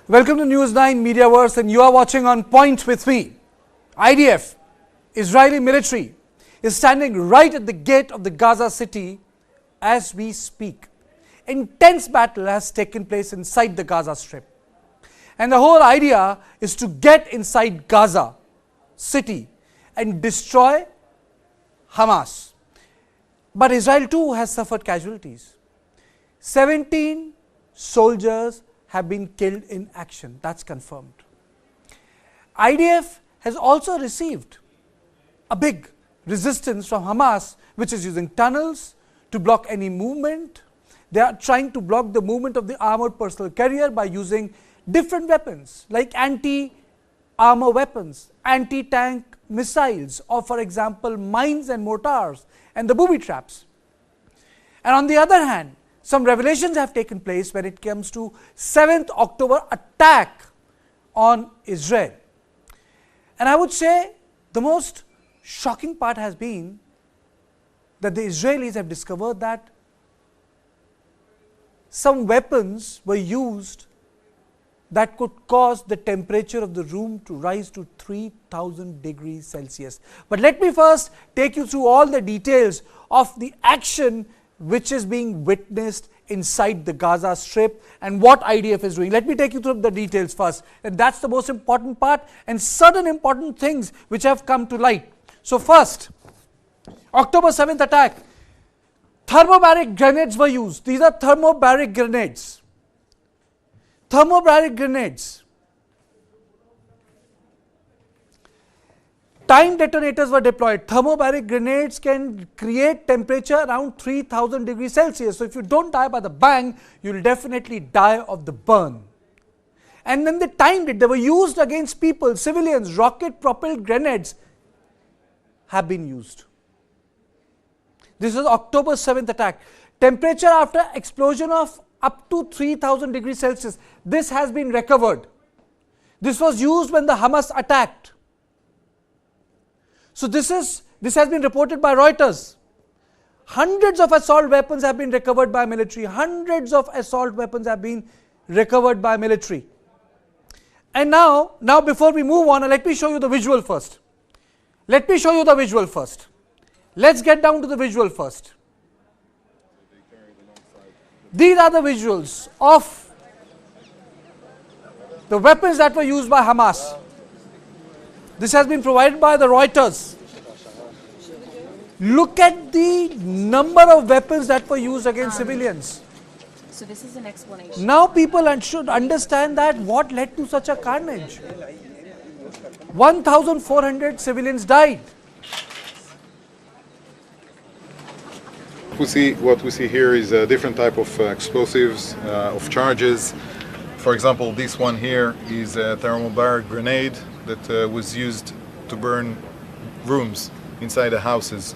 Welcome to News9 Mediaverse, and you are watching On Point with me. IDF, Israeli military, is standing right at the gate of the Gaza City as we speak. Intense battle has taken place inside the Gaza Strip. And the whole idea is to get inside Gaza City and destroy Hamas. But Israel too has suffered casualties. 17 soldiers have been killed in action. That's confirmed. IDF has also received a big resistance from Hamas, which is using tunnels to block any movement. They are trying to block the movement of the armored personnel carrier by using different weapons like anti-armor weapons, anti-tank missiles, or for example mines and mortars and the booby traps. And on the other hand, some revelations have taken place when it comes to 7th October attack on Israel. And I would say the most shocking part has been that the Israelis have discovered that some weapons were used that could cause the temperature of the room to rise to 3000 degrees Celsius. But let me first take you through all the details of the action which is being witnessed inside the Gaza Strip and what IDF is doing. Let me take you through the details first, and that's the most important part, and certain important things which have come to light. So first, October 7th attack, thermobaric grenades were used. These are thermobaric grenades. Thermobaric grenades. Time detonators were deployed. Thermobaric grenades can create temperature around 3000 degrees Celsius. So if you don't die by the bang, you'll definitely die of the burn. And then they timed it. They were used against people, civilians. Rocket-propelled grenades have been used. This is October 7th attack. Temperature after explosion of up to 3000 degrees Celsius. This has been recovered. This was used when the Hamas attacked. So this has been reported by Reuters. Hundreds of assault weapons have been recovered by military. Hundreds of assault weapons have been recovered by military. And now before we move on, let me show you the visual first. Let's get down to the visual first. These are the visuals of the weapons that were used by Hamas. This has been provided by the Reuters. Look at the number of weapons that were used against civilians. So this is an explanation. Now people should understand that what led to such a carnage. 1,400 civilians died. What we see here is a different type of explosives, of charges. For example, this one here is a thermobaric grenade that was used to burn rooms inside the houses.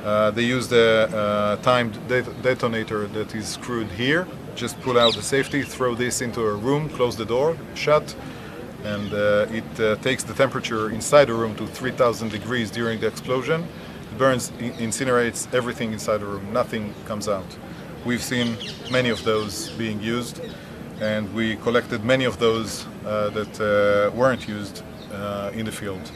They used a timed detonator that is screwed here. Just pull out the safety, throw this into a room, close the door, shut, and it takes the temperature inside the room to 3000 degrees during the explosion. It burns, incinerates everything inside the room. Nothing comes out. We've seen many of those being used, and we collected many of those that weren't used in the field.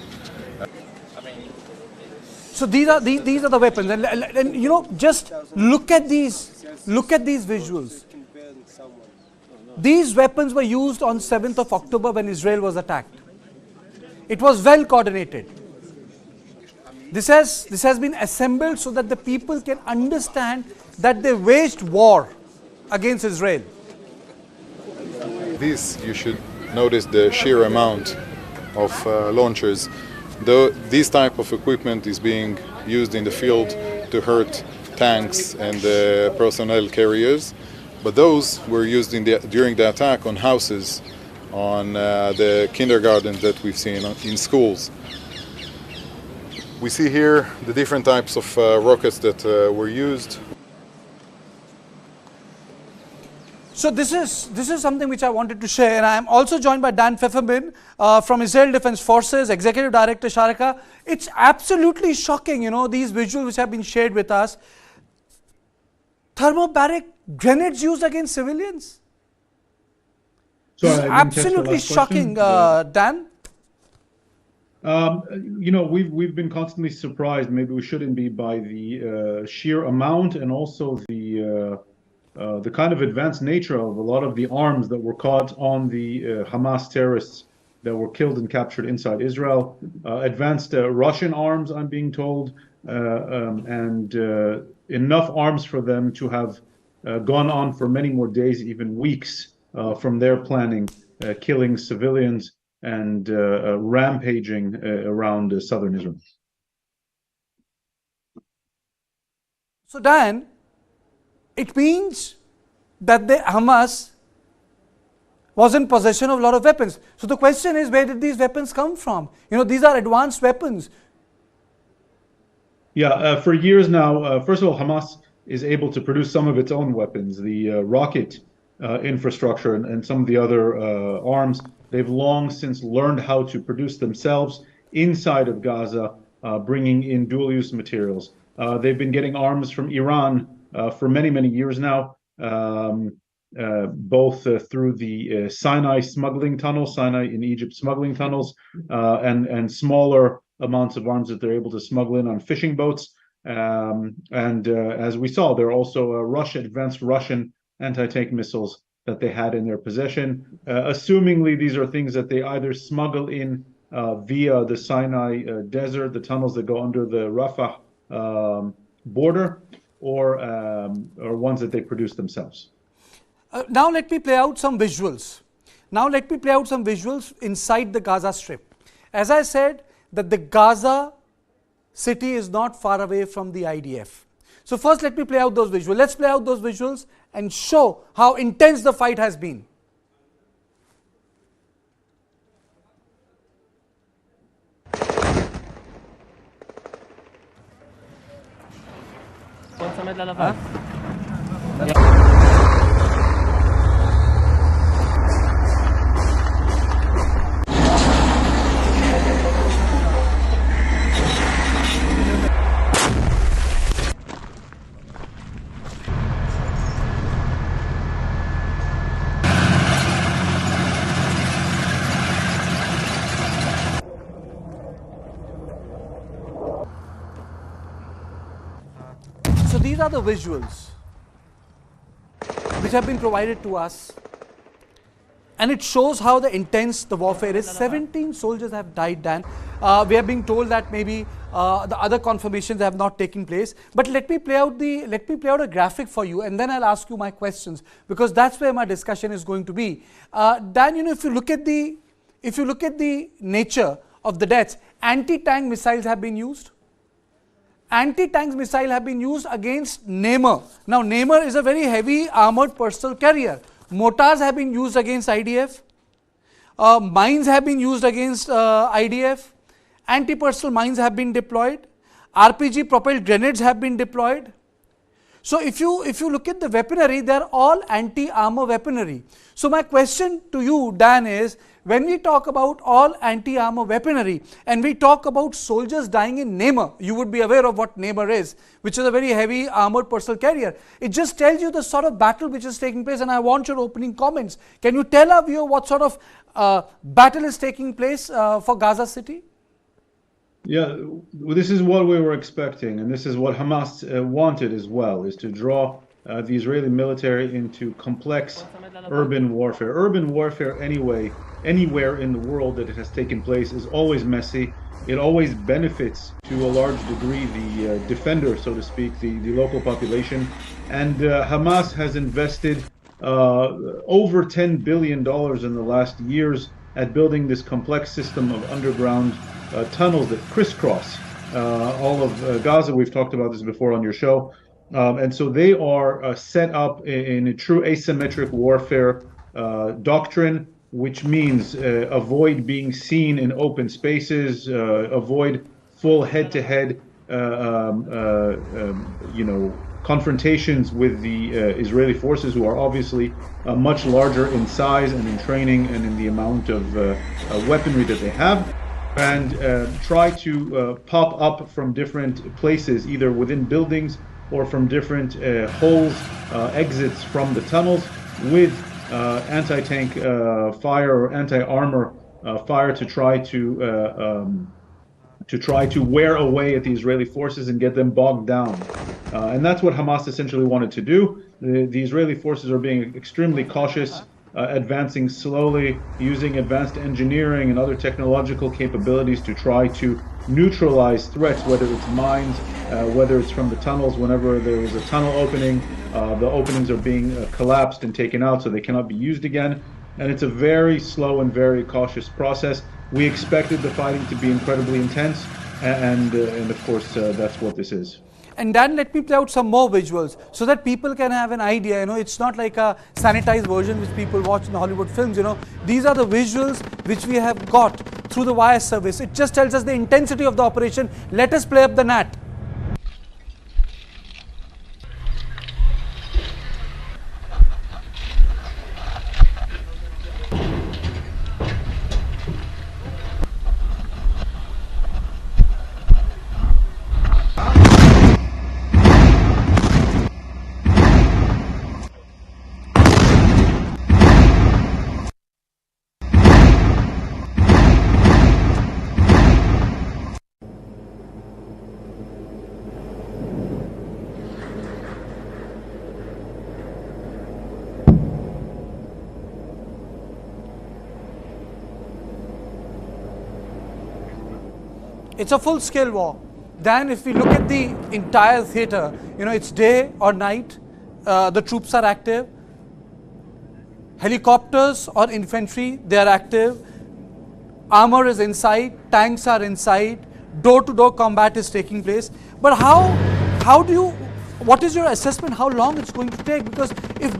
So these are the weapons, and you know, just look at these visuals. These weapons were used on 7th of October when Israel was attacked. It was well coordinated. This has been assembled so that the people can understand that they waged war against Israel. This, you should notice the sheer amount of launchers. Though this type of equipment is being used in the field to hurt tanks and personnel carriers, but those were used during the attack on houses, on the kindergartens that we've seen, in schools. We see here the different types of rockets that were used. So this is something which I wanted to share, and I am also joined by Dan Pfefferman from Israel Defense Forces, Executive Director Sharaka. It's absolutely shocking, you know, these visuals which have been shared with us. Thermobaric grenades used against civilians. This is Sorry, I didn't catch the absolutely last shocking, question. Dan. You know, we've been constantly surprised. Maybe we shouldn't be, by the sheer amount and also the kind of advanced nature of a lot of the arms that were caught on the Hamas terrorists that were killed and captured inside Israel. Advanced Russian arms, I'm being told, and enough arms for them to have gone on for many more days, even weeks, from their planning, killing civilians and rampaging around southern Israel. So, Dan, it means that the Hamas was in possession of a lot of weapons. So the question is, where did these weapons come from? You know, these are advanced weapons. Yeah, for years now, first of all, Hamas is able to produce some of its own weapons, the rocket infrastructure and some of the other arms. They've long since learned how to produce themselves inside of Gaza, bringing in dual-use materials. They've been getting arms from Iran for many, many years now, both through the Sinai smuggling tunnels, Sinai in Egypt smuggling tunnels, and smaller amounts of arms that they're able to smuggle in on fishing boats. As we saw, there are also advanced Russian anti-tank missiles that they had in their possession. Assumingly, these are things that they either smuggle in via the Sinai desert, the tunnels that go under the Rafah border, or ones that they produce themselves. Now let me play out some visuals. Inside the Gaza Strip. As I said, that the Gaza City is not far away from the IDF. So first let me play out those visuals. Let's play out those visuals and show how intense the fight has been. So these are the visuals which have been provided to us, and it shows how the intense the warfare is. 17 soldiers have died, Dan. We are being told that maybe the other confirmations have not taken place. But let me play out a graphic for you, and then I'll ask you my questions, because that's where my discussion is going to be. Dan, you know, if you look at the nature of the deaths, anti-tank missiles have been used. Anti-tank missiles have been used against Nemer. Now, Nemer is a very heavy armored personnel carrier. Mortars have been used against IDF. Mines have been used against IDF. Anti-personnel mines have been deployed. RPG propelled grenades have been deployed. So if you look at the weaponry, they are all anti-armor weaponry. So my question to you, Dan, is when we talk about all anti-armor weaponry and we talk about soldiers dying in Nemer, you would be aware of what Nemer is, which is a very heavy armored personnel carrier. It just tells you the sort of battle which is taking place, and I want your opening comments. Can you tell our viewer what sort of battle is taking place for Gaza City? Yeah, this is what we were expecting, and this is what Hamas wanted as well, is to draw the Israeli military into complex urban warfare. Urban warfare anyway, anywhere in the world that it has taken place, is always messy. It always benefits to a large degree the defender, so to speak, the local population. And Hamas has invested over $10 billion in the last years at building this complex system of underground tunnels that crisscross all of Gaza. We've talked about this before on your show. And so they are set up in a true asymmetric warfare doctrine, which means avoid being seen in open spaces, avoid full head-to-head, confrontations with the Israeli forces, who are obviously much larger in size and in training and in the amount of weaponry that they have, and try to pop up from different places, either within buildings or from different holes, exits from the tunnels, with anti-tank fire or anti-armor fire to try to wear away at the Israeli forces and get them bogged down. And that's what Hamas essentially wanted to do. The Israeli forces are being extremely cautious, advancing slowly, using advanced engineering and other technological capabilities to try to neutralize threats, whether it's mines, whether it's from the tunnels. Whenever there is a tunnel opening, the openings are being collapsed and taken out so they cannot be used again. And it's a very slow and very cautious process. We expected the fighting to be incredibly intense, and of course, that's what this is. And Dan, let me play out some more visuals so that people can have an idea. It's not like a sanitized version which people watch in the Hollywood films. These are the visuals which we have got through the wire service. It just tells us the intensity of the operation. Let us play up the NAT. It's a full-scale war. Then if we look at the entire theater, it's day or night, the troops are active. Helicopters or infantry, they are active. Armor is inside, tanks are inside, door-to-door combat is taking place. But what is your assessment how long it's going to take? Because if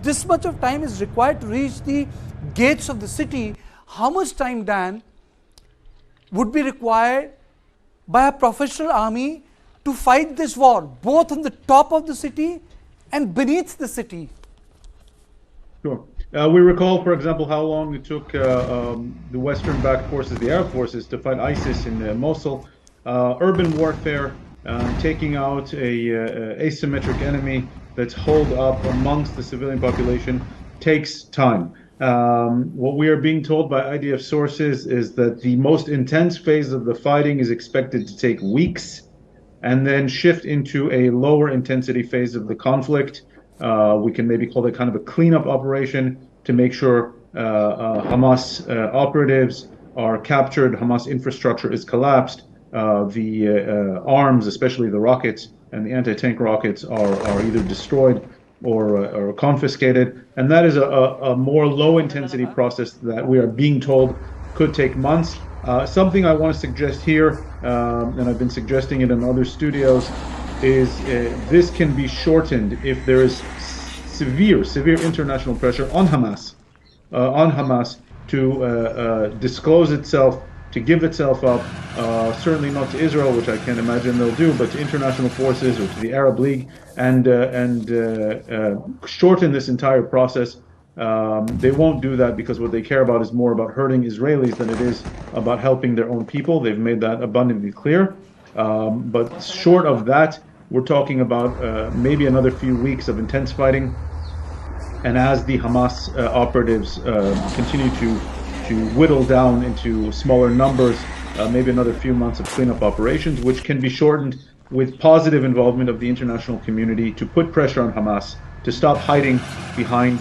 this much of time is required to reach the gates of the city, how much time, Dan, would be required by a professional army to fight this war, both on the top of the city and beneath the city? Sure. We recall, for example, how long it took the Western-backed forces, the Arab forces, to fight ISIS in Mosul. Urban warfare, taking out a asymmetric enemy that's holed up amongst the civilian population, takes time. What we are being told by IDF sources is that the most intense phase of the fighting is expected to take weeks and then shift into a lower intensity phase of the conflict. We can maybe call it kind of a cleanup operation to make sure Hamas operatives are captured, Hamas infrastructure is collapsed, the arms, especially the rockets and the anti-tank rockets, are either destroyed or confiscated. And that is a more low-intensity process that we are being told could take months. Something I want to suggest here, and I've been suggesting it in other studios, is this can be shortened if there is severe international pressure on Hamas to disclose itself, to give itself up, certainly not to Israel, which I can't imagine they'll do, but to international forces or to the Arab League, and shorten this entire process. They won't do that because what they care about is more about hurting Israelis than it is about helping their own people. They've made that abundantly clear. But short of that, we're talking about maybe another few weeks of intense fighting. And as the Hamas operatives continue to whittle down into smaller numbers, maybe another few months of cleanup operations, which can be shortened with positive involvement of the international community to put pressure on Hamas to stop hiding behind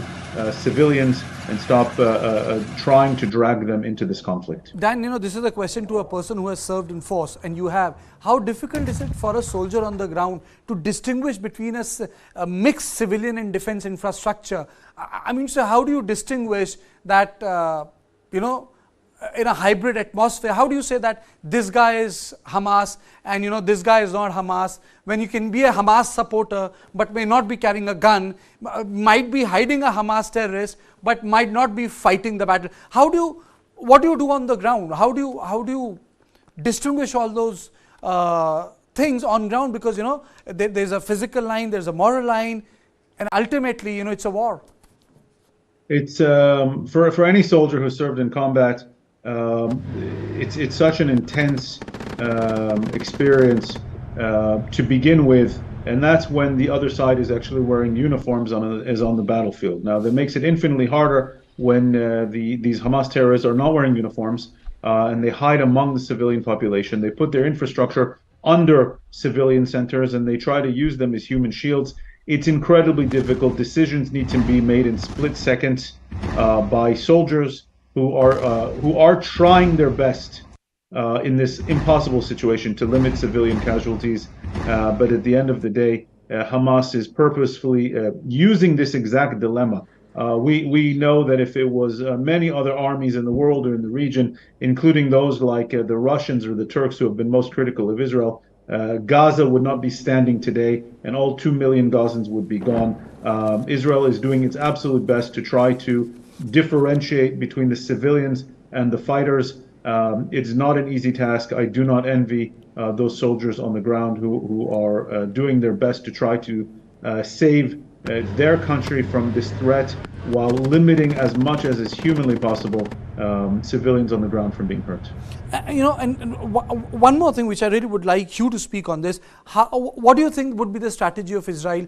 civilians and stop trying to drag them into this conflict. Dan, this is a question to a person who has served in force, and you have. How difficult is it for a soldier on the ground to distinguish between a mixed civilian and defense infrastructure? I mean, so how do you distinguish that, in a hybrid atmosphere? How do you say that this guy is Hamas and this guy is not Hamas, when you can be a Hamas supporter but may not be carrying a gun, might be hiding a Hamas terrorist but might not be fighting the battle? What do you do on the ground? How do you distinguish all those things on ground? Because there's a physical line, there's a moral line, and ultimately it's a war. It's for any soldier who served in combat, it's such an intense experience to begin with, and that's when the other side is actually wearing uniforms on the battlefield. Now, that makes it infinitely harder when these Hamas terrorists are not wearing uniforms and they hide among the civilian population. They put their infrastructure under civilian centers and they try to use them as human shields. It's incredibly difficult. Decisions need to be made in split seconds by soldiers who are trying their best in this impossible situation to limit civilian casualties. But at the end of the day, Hamas is purposefully using this exact dilemma. We know that if it was many other armies in the world or in the region, including those like the Russians or the Turks who have been most critical of Israel, Gaza would not be standing today, and all 2 million Gazans would be gone. Israel is doing its absolute best to try to differentiate between the civilians and the fighters. It's not an easy task. I do not envy those soldiers on the ground who are doing their best to try to save their country from this threat while limiting as much as is humanly possible civilians on the ground from being hurt. One more thing which I really would like you to speak on this. What do you think would be the strategy of Israel?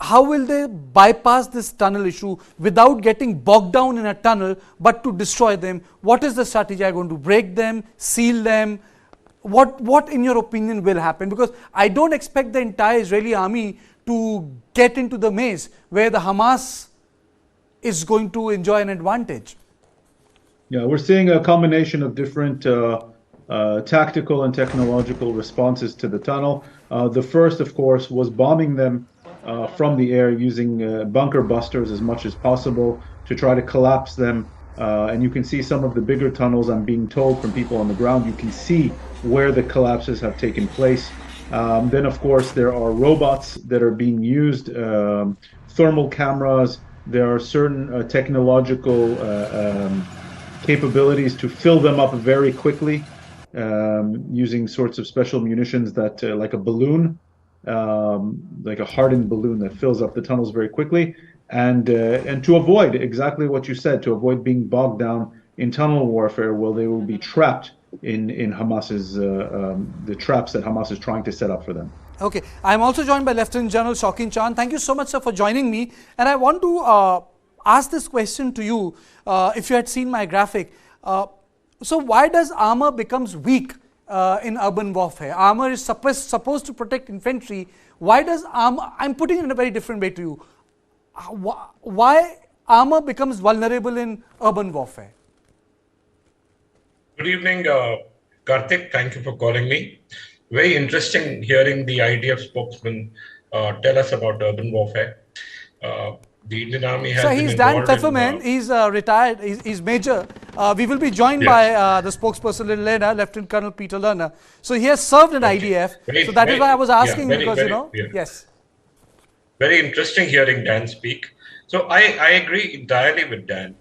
How will they bypass this tunnel issue without getting bogged down in a tunnel, but to destroy them? What is the strategy? Are you going to break them, seal them? What in your opinion will happen? Because I don't expect the entire Israeli army to get into the maze where the Hamas is going to enjoy an advantage. Yeah, we're seeing a combination of different tactical and technological responses to the tunnel. The first, of course, was bombing them from the air using bunker busters as much as possible to try to collapse them. And you can see some of the bigger tunnels, I'm being told from people on the ground, you can see where the collapses have taken place. Then, of course, there are robots that are being used, thermal cameras. There are certain technological capabilities to fill them up very quickly using sorts of special munitions that, like a balloon, like a hardened balloon that fills up the tunnels very quickly, and to avoid exactly what you said, to avoid being bogged down in tunnel warfare, where they will be trapped in Hamas's the traps that Hamas is trying to set up for them. Okay, I'm also joined by Lieutenant General Shaukin Chand. Thank you so much, sir, for joining me. And I want to ask this question to you. If you had seen my graphic, so why does armor becomes weak in urban warfare? Armor is supposed to protect infantry. Why does armor? I'm putting it in a very different way to you. Why armor becomes vulnerable in urban warfare? Good evening, Karthik. Thank you for calling me. Very interesting hearing the IDF spokesman tell us about urban warfare. The Indian Army has been involved. So he's Dan Pfefferman. He's retired. He's major. We will be joined by the spokesperson later, Lieutenant Colonel Peter Lerner. So he has served in IDF. So that is why I was asking, because yes. Very interesting hearing Dan speak. So I agree entirely with Dan.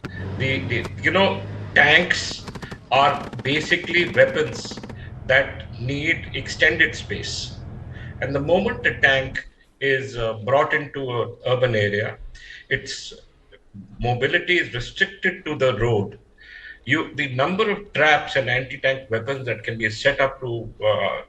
Tanks are basically weapons that need extended space. And the moment a tank is brought into an urban area, its mobility is restricted to the road. The number of traps and anti-tank weapons that can be set up to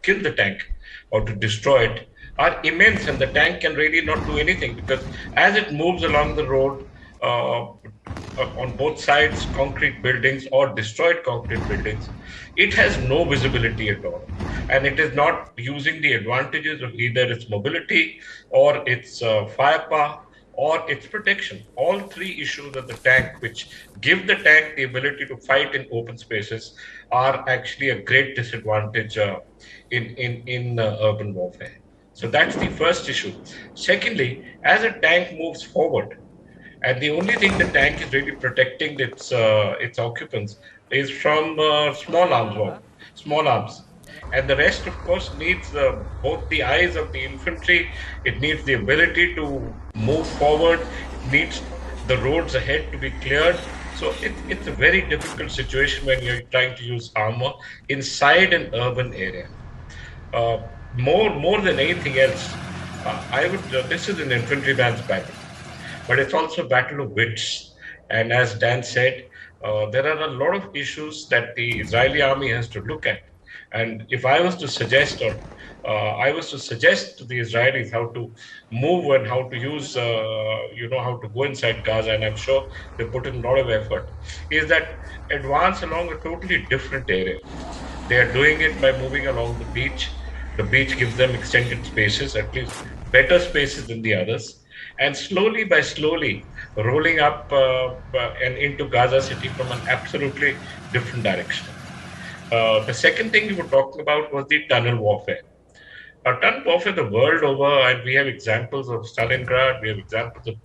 kill the tank or to destroy it are immense, and the tank can really not do anything, because as it moves along the road, on both sides, concrete buildings or destroyed concrete buildings, it has no visibility at all. And it is not using the advantages of either its mobility or its firepower or its protection. All three issues of the tank, which give the tank the ability to fight in open spaces, are actually a great disadvantage in urban warfare. So that's the first issue. Secondly, as a tank moves forward, and the only thing the tank is really protecting its occupants is from small arms. And the rest, of course, needs both the eyes of the infantry. It needs the ability to move forward. It needs the roads ahead to be cleared. So it's a very difficult situation when you're trying to use armor inside an urban area. More than anything else, this is an infantryman's battle. But it's also a battle of wits. And as Dan said, there are a lot of issues that the Israeli army has to look at. And if I was to suggest or I was to suggest to the Israelis how to move and how to use, how to go inside Gaza, and I'm sure they put in a lot of effort, is that advance along a totally different area. They are doing it by moving along the beach. The beach gives them extended spaces, at least better spaces than the others, and slowly by slowly rolling up and into Gaza City from an absolutely different direction. The second thing we were talking about was the tunnel warfare. Tunnel warfare the world over, and we have examples of Stalingrad, we have examples of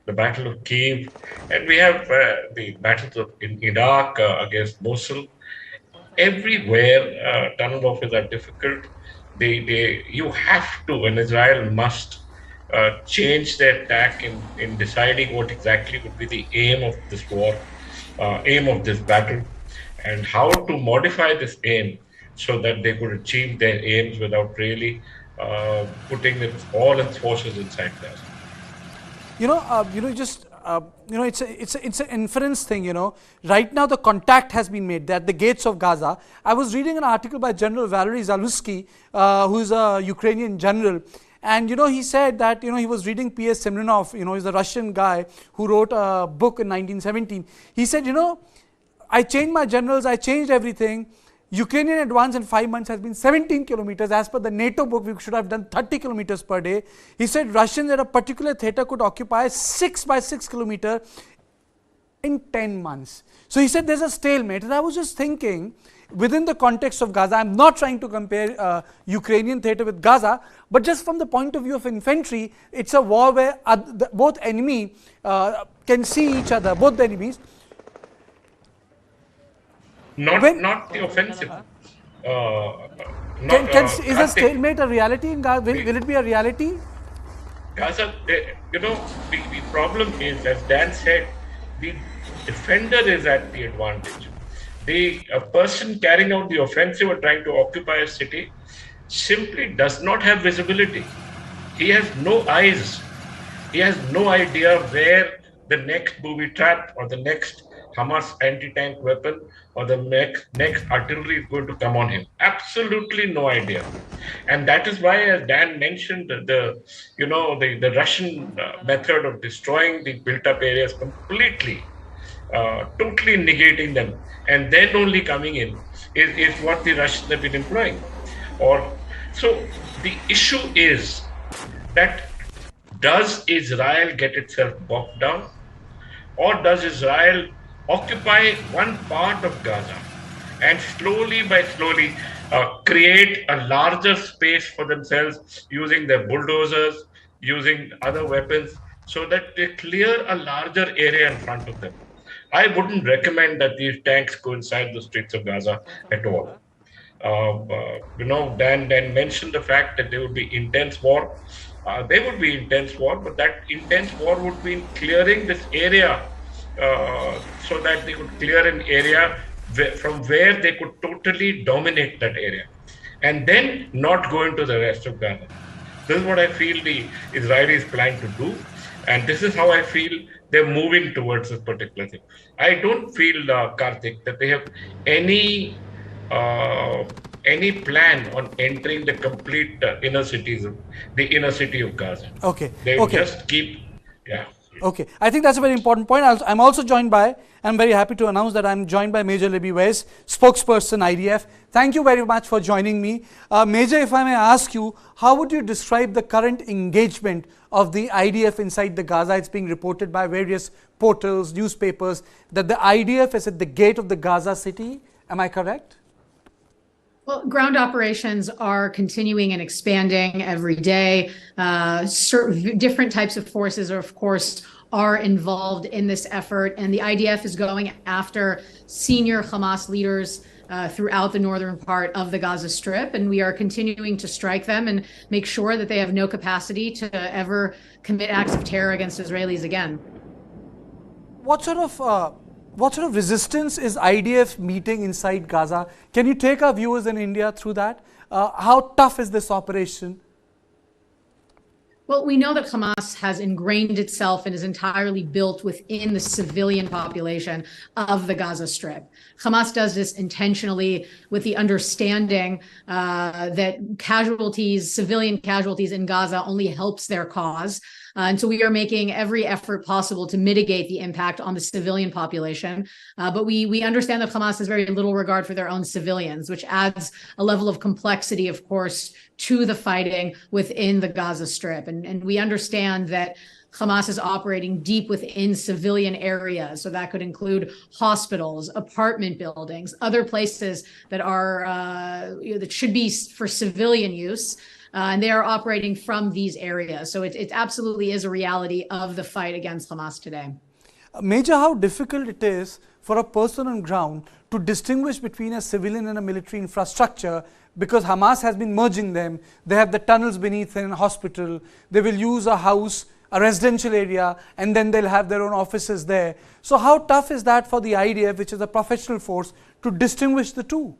the Battle of Kiev, and we have the battles in Iraq against Mosul. Everywhere, tunnel warfare are difficult. You have to, and Israel must change their tack in deciding what exactly would be the aim of this war, aim of this battle, and how to modify this aim so that they could achieve their aims without really putting all its forces inside Gaza. It's an inference thing. Right now, the contact has been made. They're at the gates of Gaza. I was reading an article by General Valery Zaluzhsky, who's a Ukrainian general. And, he said that, he was reading P.S. Simronov, he's a Russian guy who wrote a book in 1917. He said, I changed my generals, I changed everything. Ukrainian advance in 5 months has been 17 kilometers. As per the NATO book, we should have done 30 kilometers per day. He said Russians at a particular theater could occupy 6 by 6 kilometers in 10 months. So he said there's a stalemate. And I was just thinking, within the context of Gaza, I'm not trying to compare Ukrainian theater with Gaza, but just from the point of view of infantry, it's a war where both enemy can see each other, both the enemies. Not the offensive. Is a stalemate a reality in Gaza? Will it be a reality? Gaza, the problem is, as Dan said, the defender is at the advantage. A person carrying out the offensive or trying to occupy a city simply does not have visibility. He has no eyes. He has no idea where the next booby trap or the next Hamas anti-tank weapon or the next artillery is going to come on him. Absolutely no idea. And that is why, as Dan mentioned, the Russian method of destroying the built-up areas completely, totally negating them, and then only coming in is what the Russians have been employing. So the issue is that, does Israel get itself bogged down, or does Israel occupy one part of Gaza and slowly create a larger space for themselves using their bulldozers, using other weapons, so that they clear a larger area in front of them? I wouldn't recommend that these tanks go inside the streets of Gaza at all. Dan mentioned the fact that there would be intense war. There would be intense war, but that intense war would be in clearing this area, so that they could clear an area from where they could totally dominate that area, and then not go into the rest of Gaza. This is what I feel the Israelis plan to do, and this is how I feel they're moving towards this particular thing. I don't feel, Karthik, that they have any plan on entering the complete inner city of Gaza. Okay. They will just keep, yeah. Okay, I think that's a very important point. I'm also joined by, I'm very happy to announce that I'm joined by Major Libby Weiss, spokesperson IDF. Thank you very much for joining me. Major, if I may ask you, how would you describe the current engagement of the IDF inside the Gaza? It's being reported by various portals, newspapers, that the IDF is at the gate of the Gaza City. Am I correct? Well, ground operations are continuing and expanding every day. Certain different types of forces, of course, are involved in this effort, and the IDF is going after senior Hamas leaders throughout the northern part of the Gaza Strip, and we are continuing to strike them and make sure that they have no capacity to ever commit acts of terror against Israelis again. What sort of resistance is IDF meeting inside Gaza? Can you take our viewers in India through that? How tough is this operation? Well, we know that Hamas has ingrained itself and is entirely built within the civilian population of the Gaza Strip. Hamas does this intentionally with the understanding that civilian casualties in Gaza only helps their cause. And so we are making every effort possible to mitigate the impact on the civilian population. But we understand that Hamas has very little regard for their own civilians, which adds a level of complexity, of course, to the fighting within the Gaza Strip. And we understand that Hamas is operating deep within civilian areas. So that could include hospitals, apartment buildings, other places that are that should be for civilian use. And they are operating from these areas. So it absolutely is a reality of the fight against Hamas today. Major, how difficult it is for a person on ground to distinguish between a civilian and a military infrastructure, because Hamas has been merging them. They have the tunnels beneath a hospital. They will use a house, a residential area, and then they'll have their own offices there. So how tough is that for the IDF, which is a professional force, to distinguish the two?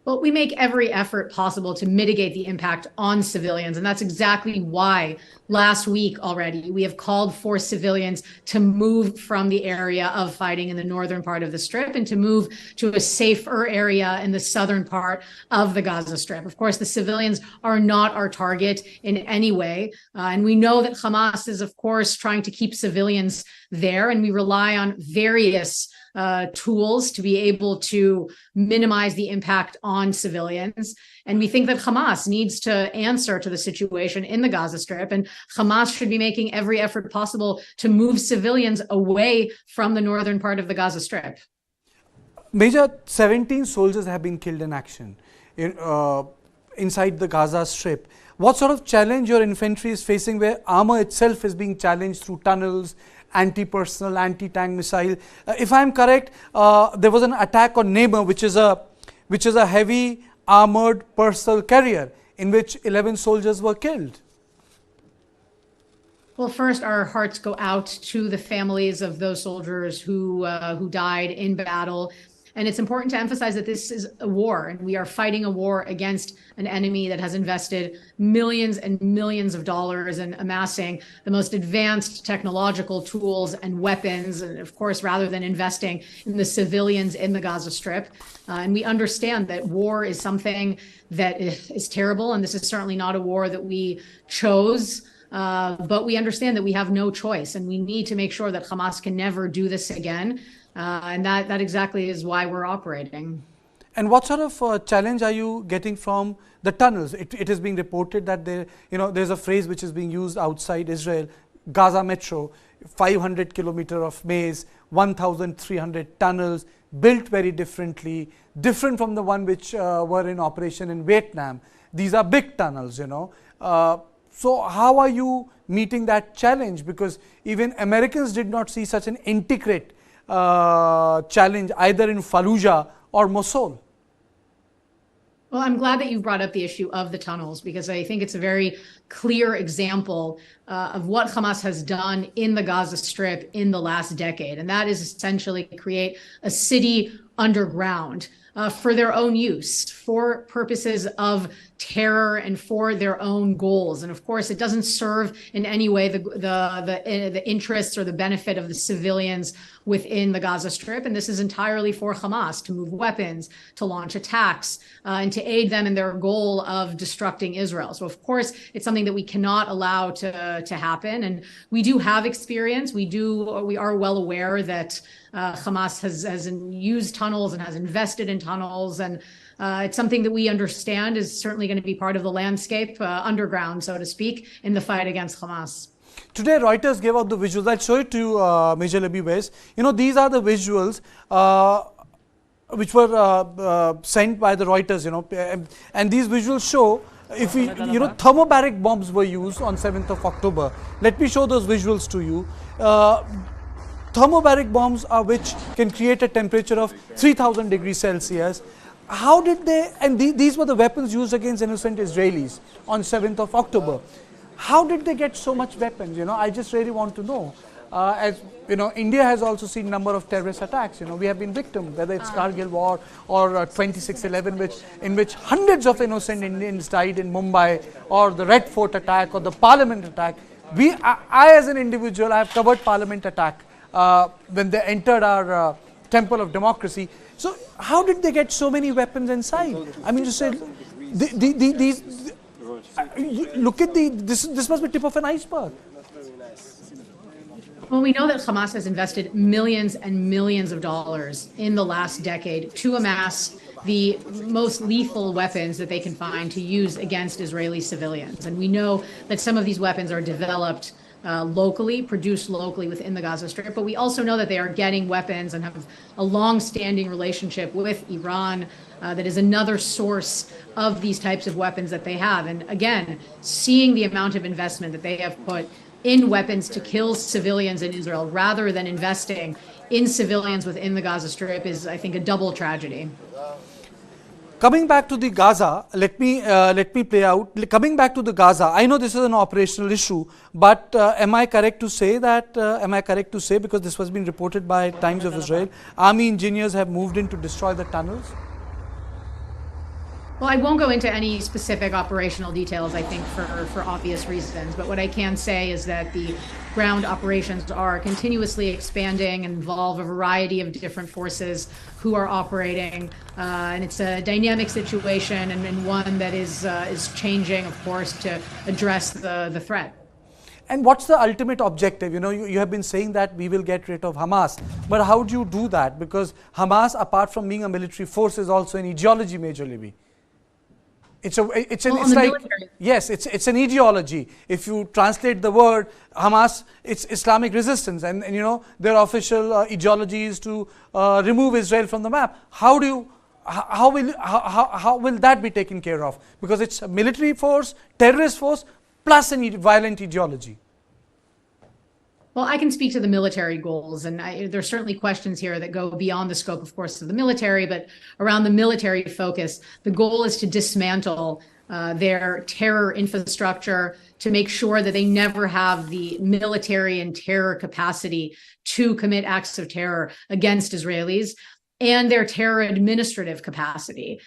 Well, we make every effort possible to mitigate the impact on civilians. And that's exactly why last week already we have called for civilians to move from the area of fighting in the northern part of the Strip and to move to a safer area in the southern part of the Gaza Strip. Of course, the civilians are not our target in any way. And we know that Hamas is, of course, trying to keep civilians there. And we rely on various tools to be able to minimize the impact on civilians. And we think that Hamas needs to answer to the situation in the Gaza Strip, and Hamas should be making every effort possible to move civilians away from the northern part of the Gaza Strip. Major, 17 soldiers have been killed in action inside the Gaza Strip. What sort of challenge your infantry is facing, where armor itself is being challenged through tunnels, anti-personnel, anti-tank missile? If I am correct, there was an attack on Nemer, which is a heavy armored personnel carrier, in which 11 soldiers were killed. Well, first, our hearts go out to the families of those soldiers who died in battle. And it's important to emphasize that this is a war, and we are fighting a war against an enemy that has invested millions and millions of dollars in amassing the most advanced technological tools and weapons. And of course, rather than investing in the civilians in the Gaza Strip. And we understand that war is something that is terrible. And this is certainly not a war that we chose. But we understand that we have no choice, and we need to make sure that Hamas can never do this again. And that exactly is why we're operating. And what sort of challenge are you getting from the tunnels? It is being reported that there's a phrase which is being used outside Israel, Gaza Metro, 500 kilometer of maze, 1,300 tunnels, built very differently, different from the one which were in operation in Vietnam. These are big tunnels, So how are you meeting that challenge? Because even Americans did not see such an intricate challenge either in Fallujah or Mosul. Well, I'm glad that you brought up the issue of the tunnels, because I think it's a very clear example of what Hamas has done in the Gaza Strip in the last decade. And that is essentially create a city underground for their own use, for purposes of terror and for their own goals. And of course, it doesn't serve in any way the interests or the benefit of the civilians within the Gaza Strip. And this is entirely for Hamas to move weapons, to launch attacks, and to aid them in their goal of destructing Israel. So of course, it's something that we cannot allow to happen. And we do have experience. We are well aware that Hamas has used tunnels and has invested in tunnels. And it's something that we understand is certainly going to be part of the landscape underground, so to speak, in the fight against Hamas. Today, Reuters gave out the visuals. I'll show it to you, Major Libby West. These are the visuals which were sent by the Reuters, and these visuals show, if we, thermobaric bombs were used on 7th of October. Let me show those visuals to you. Thermobaric bombs are which can create a temperature of 3,000 degrees Celsius. How did they, and these were the weapons used against innocent Israelis on 7th of October. How did they get so much weapons? I just really want to know. as you know, India has also seen number of terrorist attacks. You know, we have been victim, whether it's Kargil war or 26/11, in which hundreds of innocent Indians died in Mumbai, or the Red Fort attack, or the Parliament attack. I as an individual, I have covered Parliament attack when they entered our temple of democracy. So how did they get so many weapons inside? I mean, to say, look at this must be tip of an iceberg. Well, we know that Hamas has invested millions and millions of dollars in the last decade to amass the most lethal weapons that they can find to use against Israeli civilians. And we know that some of these weapons are developed locally, produced locally within the Gaza Strip, but we also know that they are getting weapons and have a long-standing relationship with Iran that is another source of these types of weapons that they have. And again, seeing the amount of investment that they have put in weapons to kill civilians in Israel rather than investing in civilians within the Gaza Strip is, I think, a double tragedy. Coming back to the Gaza, let me play out. Coming back to the Gaza, I know this is an operational issue, but am I correct to say that? Because this was being reported by Times of Israel, army engineers have moved in to destroy the tunnels? Well, I won't go into any specific operational details, I think, for obvious reasons. But what I can say is that the ground operations are continuously expanding and involve a variety of different forces who are operating. And it's a dynamic situation and one that is changing, of course, to address the threat. And what's the ultimate objective? You know, you have been saying that we will get rid of Hamas. But how do you do that? Because Hamas, apart from being a military force, is also an ideology majorly. It's an ideology. If you translate the word Hamas, it's Islamic resistance, and you know their official ideology is to remove Israel from the map. How will that be taken care of? Because it's a military force, terrorist force, plus a violent ideology. Well, I can speak to the military goals, and there's certainly questions here that go beyond the scope, of course, of the military, but around the military focus, the goal is to dismantle their terror infrastructure, to make sure that they never have the military and terror capacity to commit acts of terror against Israelis, and their terror administrative capacity.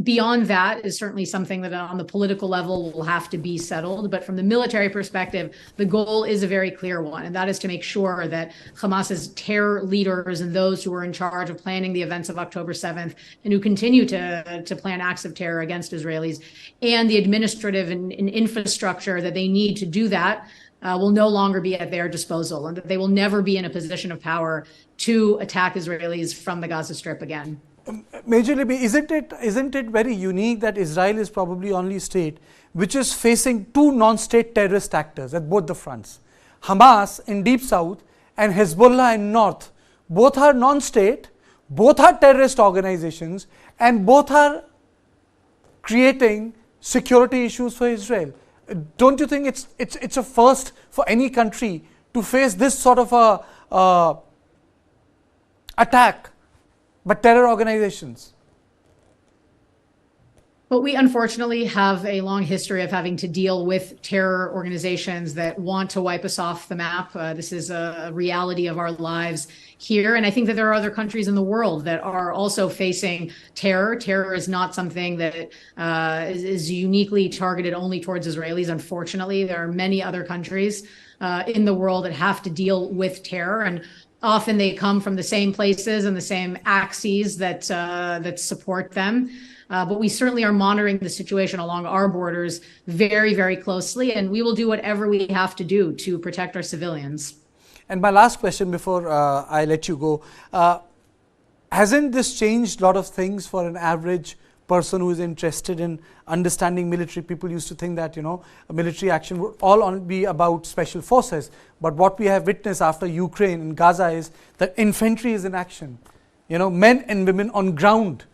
Beyond that is certainly something that on the political level will have to be settled. But from the military perspective, the goal is a very clear one, and that is to make sure that Hamas's terror leaders and those who are in charge of planning the events of October 7th and who continue to plan acts of terror against Israelis, and the administrative and infrastructure that they need to do that will no longer be at their disposal, and that they will never be in a position of power to attack Israelis from the Gaza Strip again. Major Libby, isn't it very unique that Israel is probably the only state which is facing two non-state terrorist actors at both the fronts? Hamas in Deep South and Hezbollah in North. Both are non-state, both are terrorist organizations, and both are creating security issues for Israel. Don't you think it's a first for any country to face this sort of a attack by terror organizations? But we unfortunately have a long history of having to deal with terror organizations that want to wipe us off the map. This is a reality of our lives here. And I think that there are other countries in the world that are also facing terror. Terror is not something that is uniquely targeted only towards Israelis. Unfortunately, there are many other countries in the world that have to deal with terror. And often they come from the same places and the same axes that support them. But we certainly are monitoring the situation along our borders very, very closely, and we will do whatever we have to do to protect our civilians. And my last question before I let you go, hasn't this changed a lot of things for an average person who is interested in understanding military? People used to think that, you know, a military action would all be about special forces. But what we have witnessed after Ukraine and Gaza is that infantry is in action. You know, men and women on ground.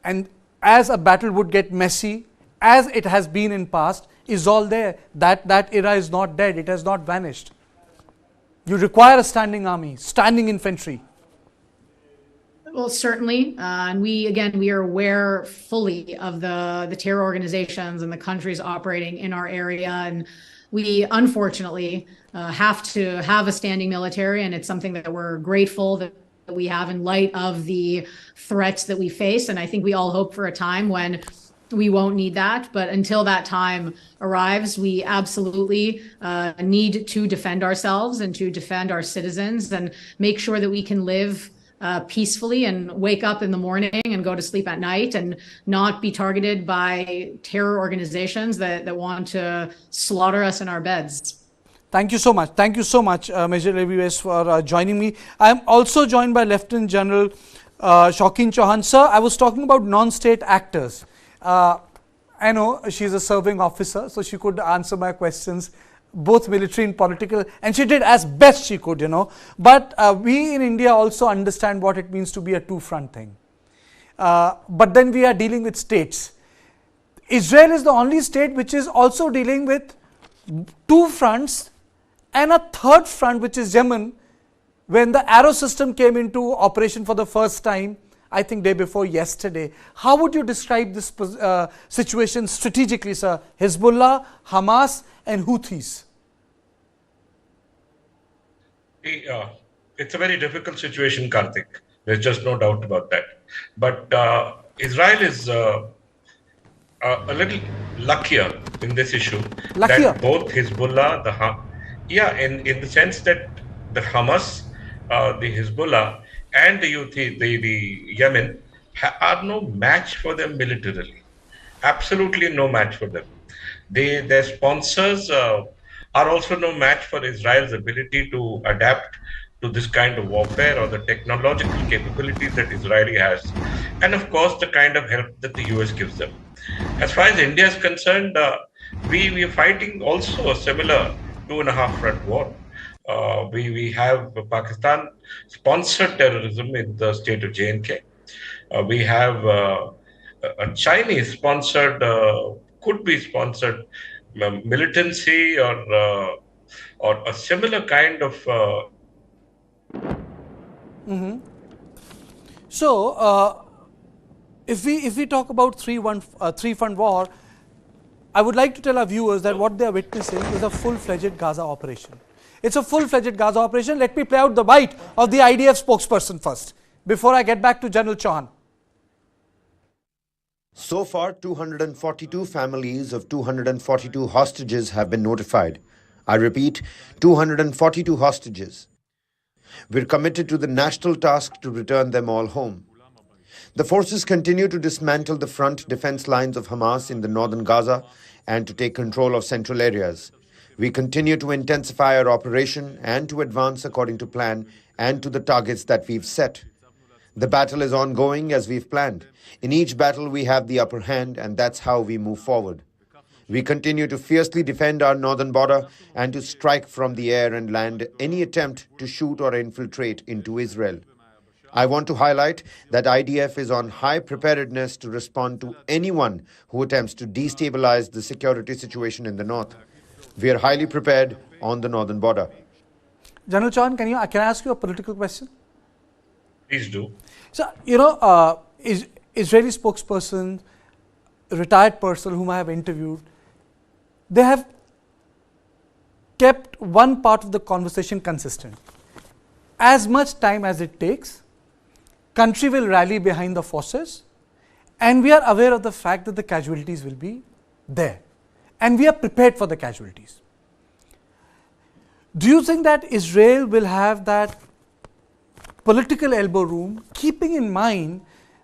And as a battle would get messy, as it has been in past, is all there. That era is not dead. It has not vanished. You require a standing army, standing infantry. Well, certainly. And we are aware fully of the terror organizations and the countries operating in our area. And we unfortunately have to have a standing military, and it's something that we're grateful that we have in light of the threats that we face. And I think we all hope for a time when we won't need that. But until that time arrives, we absolutely need to defend ourselves and to defend our citizens and make sure that we can live peacefully and wake up in the morning and go to sleep at night and not be targeted by terror organizations that want to slaughter us in our beds. Thank you so much. Thank you so much, Major Levius, for joining me. I am also joined by Lieutenant General Shaukin Chauhan. Sir, I was talking about non-state actors. I know she's a serving officer, so she could answer my questions, both military and political, and she did as best she could, But we in India also understand what it means to be a two-front thing. But then we are dealing with states. Israel is the only state which is also dealing with two fronts and a third front, which is Yemen. When the Arrow system came into operation for the first time, I think day before yesterday. How would you describe this situation strategically, sir? Hezbollah, Hamas and Houthis. It's a very difficult situation, Karthik. There's just no doubt about that. But Israel is a little luckier in this issue. That both Hezbollah, in the sense that the Hamas, the Hezbollah and the Houthi, the Yemen, are no match for them militarily. Absolutely no match for them. Their sponsors are also no match for Israel's ability to adapt to this kind of warfare or the technological capabilities that Israeli has. And of course, the kind of help that the US gives them. As far as India is concerned, we are fighting also a similar 2.5 front war. We have Pakistan sponsored terrorism in the state of J&K. We have a Chinese sponsored, could be sponsored militancy or a similar kind of. So, if we talk about three-front war, I would like to tell our viewers that what they are witnessing is a full-fledged Gaza operation. It's a full-fledged Gaza operation. Let me play out the bite of the IDF spokesperson first, before I get back to General Chauhan. So far, 242 families of 242 hostages have been notified. I repeat, 242 hostages. We're committed to the national task to return them all home. The forces continue to dismantle the front defense lines of Hamas in the northern Gaza and to take control of central areas. We continue to intensify our operation and to advance according to plan and to the targets that we've set. The battle is ongoing as we've planned. In each battle, we have the upper hand, and that's how we move forward. We continue to fiercely defend our northern border and to strike from the air and land any attempt to shoot or infiltrate into Israel. I want to highlight that IDF is on high preparedness to respond to anyone who attempts to destabilize the security situation in the north. We are highly prepared on the northern border. General Chauhan, can I ask you a political question? Please do. So, Israeli spokesperson, retired person whom I have interviewed, they have kept one part of the conversation consistent. As much time as it takes, country will rally behind the forces, and we are aware of the fact that the casualties will be there. And we are prepared for the casualties. Do you think that Israel will have that political elbow room, keeping in mind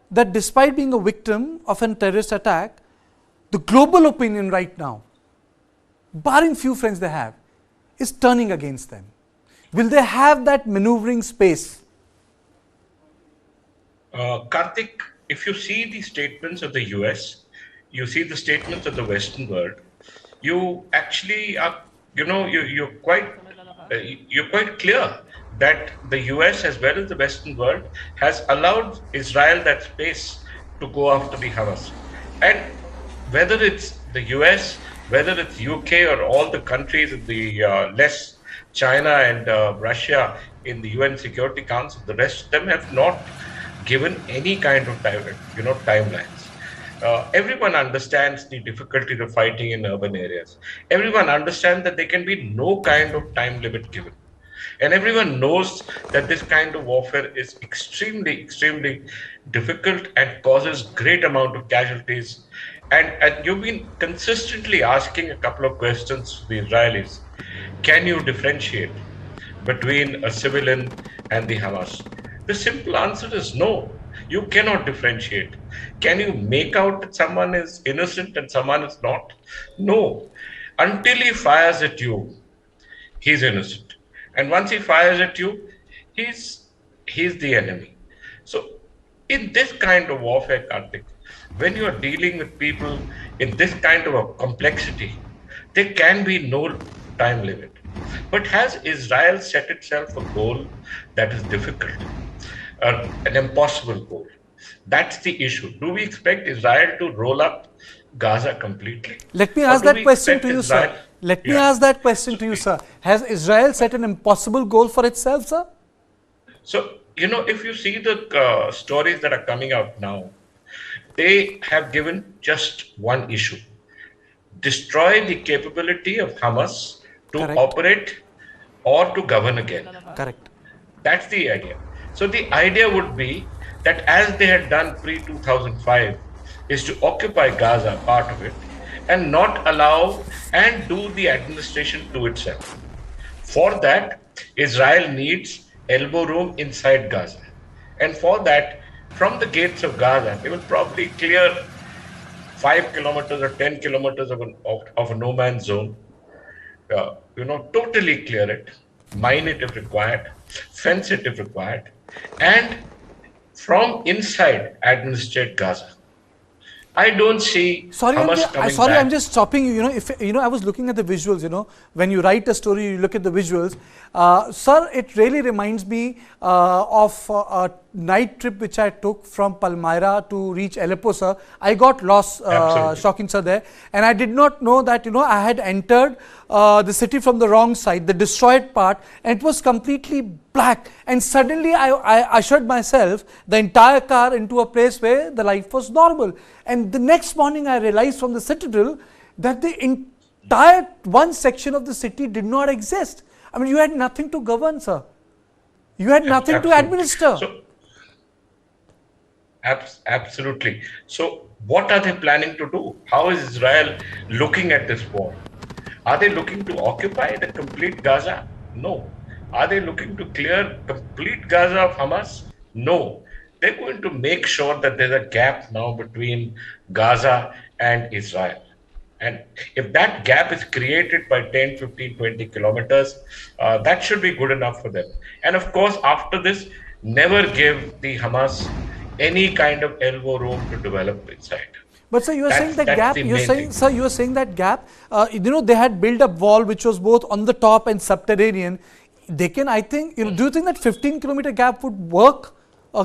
that despite being a victim of a terrorist attack, the global opinion right now, barring few friends they have, is turning against them? Will they have that maneuvering space? Karthik, if you see the statements of the US, you see the statements of the Western world, you actually are, you're quite clear that the US as well as the Western world has allowed Israel that space to go after the Hamas. And whether it's the US, whether it's UK or all the countries in the less China and Russia in the UN Security Council, the rest of them have not given any kind of timelines. Everyone understands the difficulties of fighting in urban areas. Everyone understands that there can be no kind of time limit given. And everyone knows that this kind of warfare is extremely, extremely difficult and causes great amount of casualties. And you've been consistently asking a couple of questions to the Israelis. Can you differentiate between a civilian and the Hamas? The simple answer is no. You cannot differentiate. Can you make out that someone is innocent and someone is not? No. Until he fires at you, he's innocent. And once he fires at you, he's the enemy. So in this kind of warfare, Karthik, when you are dealing with people in this kind of a complexity, there can be no time limit. But has Israel set itself a goal that is difficult, an impossible goal? That's the issue. Do we expect Israel to roll up Gaza completely? Let me ask that question to you, sir. Let me ask that question to you, sir. Has Israel set an impossible goal for itself, sir? So, if you see the stories that are coming out now, they have given just one issue: destroy the capability of Hamas to Correct. operate or to govern again. Correct. That's the idea. So the idea would be that as they had done pre-2005 is to occupy Gaza, part of it, and not allow and do the administration to itself. For that, Israel needs elbow room inside Gaza. And for that, from the gates of Gaza, they will probably clear 5 kilometers or 10 kilometers of a no man's zone. Totally clear it, mine it if required, fence it if required, and from inside administrate Gaza. I don't see Hamas coming back. I'm just stopping you. I was looking at the visuals. When you write a story, you look at the visuals. Sir, it really reminds me of a night trip which I took from Palmyra to reach Aleppo, sir. I got lost, shocking, sir, there, and I did not know that I had entered the city from the wrong side, the destroyed part, and it was completely black. And suddenly, I ushered myself, the entire car, into a place where the life was normal. And the next morning, I realized from the citadel that the entire one section of the city did not exist. I mean, you had nothing to govern, sir. You had nothing to administer. So, absolutely. So, what are they planning to do? How is Israel looking at this war? Are they looking to occupy the complete Gaza? No. Are they looking to clear complete Gaza of Hamas? No. They're going to make sure that there's a gap now between Gaza and Israel. And if that gap is created by 10, 15, 20 kilometers, that should be good enough for them. And of course, after this, never give the Hamas any kind of elbow room to develop inside. But sir, you are saying that gap. You are saying that gap. They had built a wall which was both on the top and subterranean. They can, I think, do you think that 15-kilometer gap would work?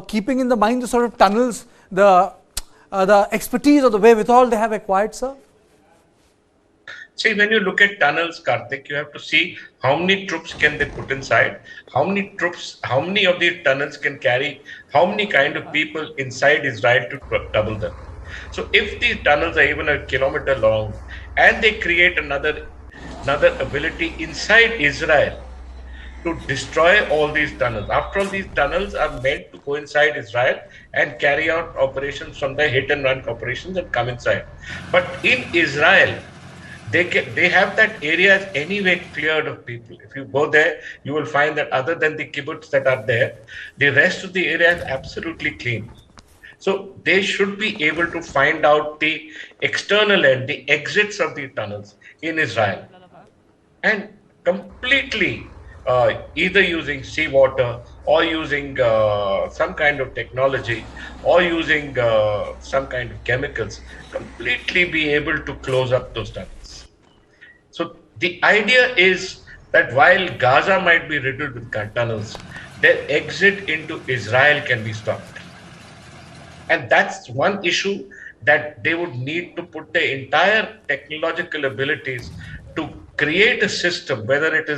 Keeping in the mind the sort of tunnels, the expertise or the wherewithal they have acquired, sir? See, when you look at tunnels, Karthik, you have to see how many troops can they put inside, how many of these tunnels can carry, how many kind of people inside Israel to double them. So if these tunnels are even a kilometer long and they create another ability inside Israel to destroy all these tunnels. After all, these tunnels are meant to go inside Israel and carry out operations from the hit and run operations and come inside. But in Israel, they have that area anyway cleared of people. If you go there, you will find that other than the kibbutz that are there, the rest of the area is absolutely clean. So they should be able to find out the external end, the exits of the tunnels in Israel, and completely either using seawater or using some kind of technology or using some kind of chemicals, completely be able to close up those tunnels. So the idea is that while Gaza might be riddled with tunnels, their exit into Israel can be stopped. And that's one issue that they would need to put their entire technological abilities to create a system, whether it's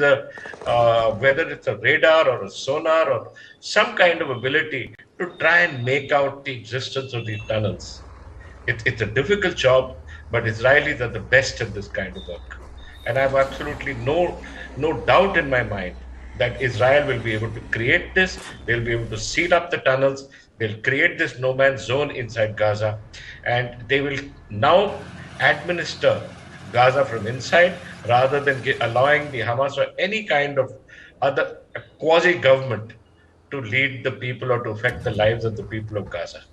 a radar or a sonar or some kind of ability to try and make out the existence of these tunnels. It's a difficult job, but Israelis are the best at this kind of work. And I have absolutely no doubt in my mind that Israel will be able to create this. They'll be able to seal up the tunnels. They'll create this no man's zone inside Gaza. And they will now administer Gaza from inside rather than allowing the Hamas or any kind of other quasi-government to lead the people or to affect the lives of the people of Gaza.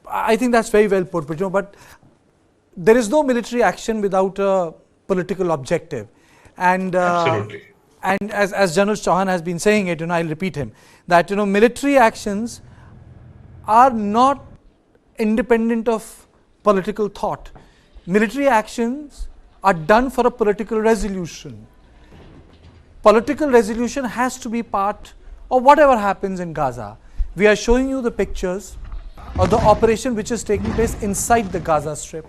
I think that's very well put, but there is no military action without a political objective. And Absolutely. And as General Chauhan has been saying it, I'll repeat him, that military actions are not independent of political thought. Military actions are done for a political resolution. Political resolution has to be part of whatever happens in Gaza. We are showing you the pictures of the operation which is taking place inside the Gaza Strip.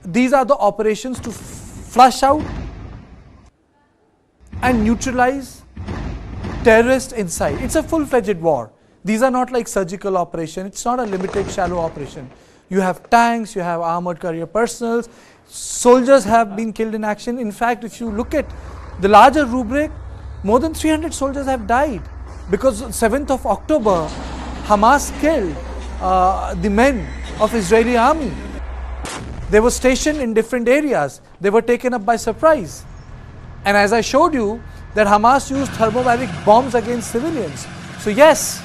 These are the operations to flush out and neutralize terrorists inside. It's a full-fledged war. These are not like surgical operation. It's not a limited shallow operation. You have tanks, you have armored carrier personnel, soldiers have been killed in action. In fact, if you look at the larger rubric, more than 300 soldiers have died because 7th of October, Hamas killed the men of Israeli army. They were stationed in different areas. They were taken up by surprise. And as I showed you, that Hamas used thermobaric bombs against civilians. So yes,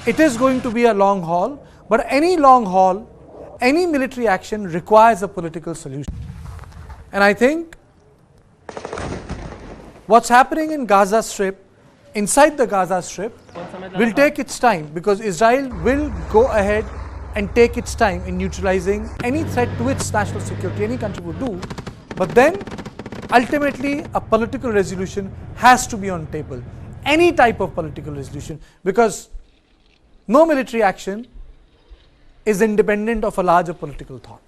it is going to be a long haul, but any long haul, any military action requires a political solution. And I think what's happening in Gaza Strip, inside the Gaza Strip, will take its time, because Israel will go ahead and take its time in neutralizing any threat to its national security. Any country would do, but then ultimately a political resolution has to be on table. Any type of political resolution, because no military action is independent of a larger political thought.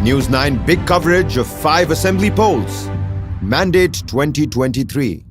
News 9 big coverage of 5 assembly polls. Mandate 2023.